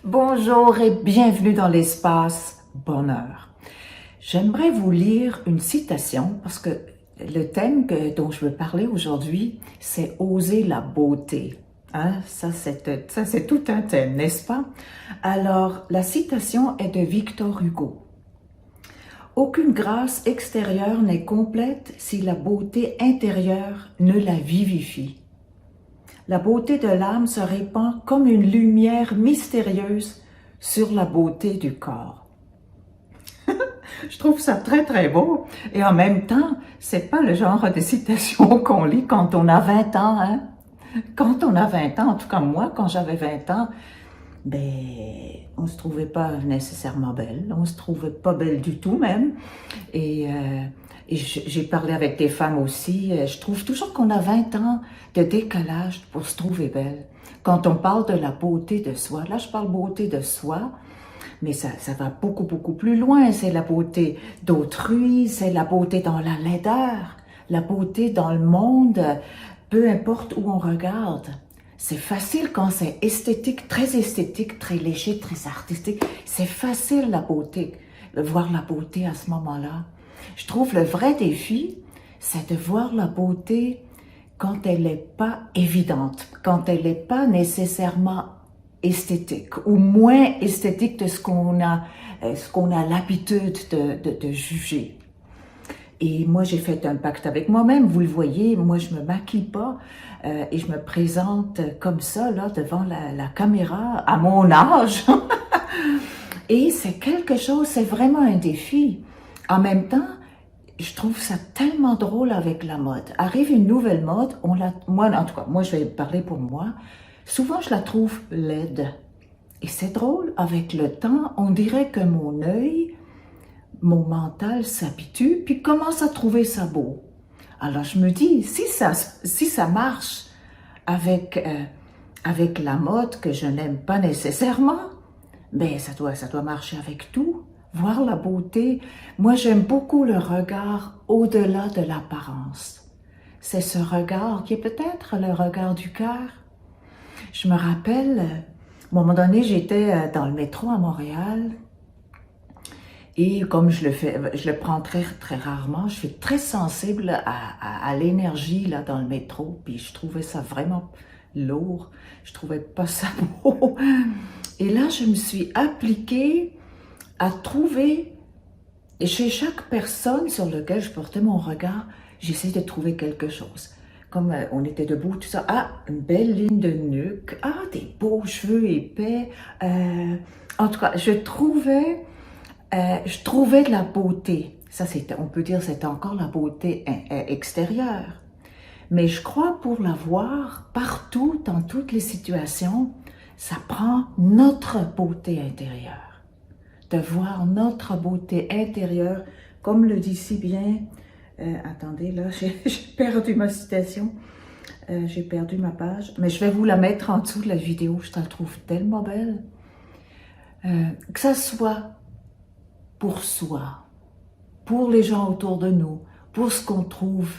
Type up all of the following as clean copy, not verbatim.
Bonjour et bienvenue dans l'espace bonheur. J'aimerais vous lire une citation parce que le thème dont je veux parler aujourd'hui, c'est oser la beauté. Hein? Ça, c'est tout un thème, n'est-ce pas? Alors, la citation est de Victor Hugo. Aucune grâce extérieure n'est complète si la beauté intérieure ne la vivifie. La beauté de l'âme se répand comme une lumière mystérieuse sur la beauté du corps. Je trouve ça très très beau et en même temps, c'est pas le genre de citation qu'on lit quand on a 20 ans. Hein? Quand on a 20 ans, en tout cas moi, quand j'avais 20 ans, ben, on se trouvait pas nécessairement belle, on se trouvait pas belle du tout même. Et j'ai parlé avec des femmes aussi, je trouve toujours qu'on a 20 ans de décalage pour se trouver belle. Quand on parle de la beauté de soi, là je parle beauté de soi, mais ça va beaucoup plus loin. C'est la beauté d'autrui, c'est la beauté dans la laideur, la beauté dans le monde, peu importe où on regarde. C'est facile quand c'est esthétique, très léger, très artistique. C'est facile la beauté, de voir la beauté à ce moment-là. Je trouve le vrai défi, c'est de voir la beauté quand elle n'est pas évidente, quand elle n'est pas nécessairement esthétique ou moins esthétique de ce qu'on a l'habitude de juger. Et moi, j'ai fait un pacte avec moi-même, vous le voyez, moi je me maquille pas et je me présente comme ça là devant la caméra à mon âge. Et c'est quelque chose, c'est vraiment un défi. En même temps, je trouve ça tellement drôle avec la mode. Arrive une nouvelle mode, moi en tout cas, moi je vais parler pour moi, souvent je la trouve laide. Et c'est drôle, avec le temps, on dirait que mon œil, mon mental s'habitue, puis commence à trouver ça beau. Alors je me dis, si ça marche avec la mode que je n'aime pas nécessairement, ben ça doit marcher avec tout. Voir la beauté. Moi, j'aime beaucoup le regard au-delà de l'apparence. C'est ce regard qui est peut-être le regard du cœur. Je me rappelle, à un moment donné, j'étais dans le métro à Montréal et comme je le prends très rarement, je suis très sensible à l'énergie là dans le métro, puis je trouvais ça vraiment lourd. Je trouvais pas ça beau. Et là, je me suis appliquée à trouver, chez chaque personne sur laquelle je portais mon regard, j'essayais de trouver quelque chose. Comme on était debout, tout ça, ah, une belle ligne de nuque, ah, des beaux cheveux épais. En tout cas, je trouvais de la beauté. Ça, on peut dire, c'est encore la beauté extérieure. Mais je crois pour la voir partout, dans toutes les situations, ça prend notre beauté intérieure. De voir notre beauté intérieure, comme le dit si bien, attendez là, j'ai perdu ma citation, j'ai perdu ma page, mais je vais vous la mettre en dessous de la vidéo, je la trouve tellement belle. Que ça soit pour soi, pour les gens autour de nous, pour ce qu'on trouve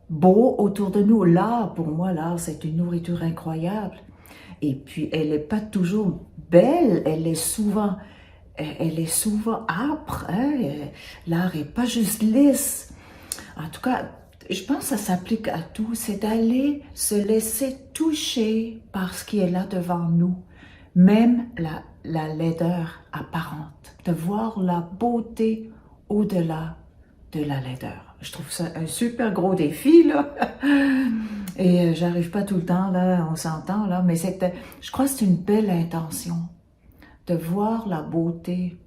beau autour de nous. L'art, pour moi, l'art, c'est une nourriture incroyable. Et puis, elle n'est pas toujours belle, elle est souvent âpre. Hein? L'art n'est pas juste lisse. En tout cas, je pense que ça s'applique à tout. C'est d'aller se laisser toucher par ce qui est là devant nous. Même la laideur apparente. De voir la beauté au-delà de la laideur. Je trouve ça un super gros défi, là. Et j'arrive pas tout le temps, là, on s'entend, là, mais je crois que c'est une belle intention de voir la beauté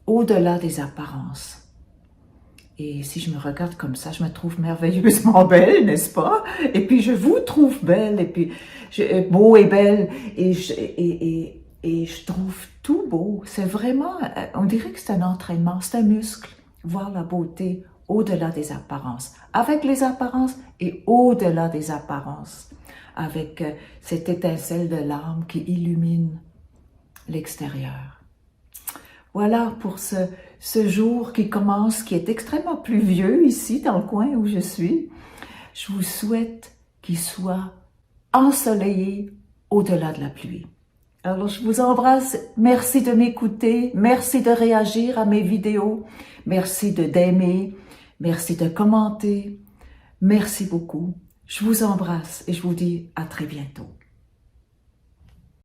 au-delà des apparences. Et si je me regarde comme ça, je me trouve merveilleusement belle, n'est-ce pas? Et puis je vous trouve belle, et puis beau et belle, et je trouve tout beau. C'est vraiment, on dirait que c'est un entraînement, c'est un muscle, voir la beauté au-delà des apparences, avec les apparences et au-delà des apparences, avec cette étincelle de l'âme qui illumine l'extérieur. Voilà pour ce jour qui commence, qui est extrêmement pluvieux ici dans le coin où je suis. Je vous souhaite qu'il soit ensoleillé au-delà de la pluie. Alors, je vous embrasse. Merci de m'écouter. Merci de réagir à mes vidéos. Merci d'aimer. Merci de commenter. Merci beaucoup. Je vous embrasse et je vous dis à très bientôt.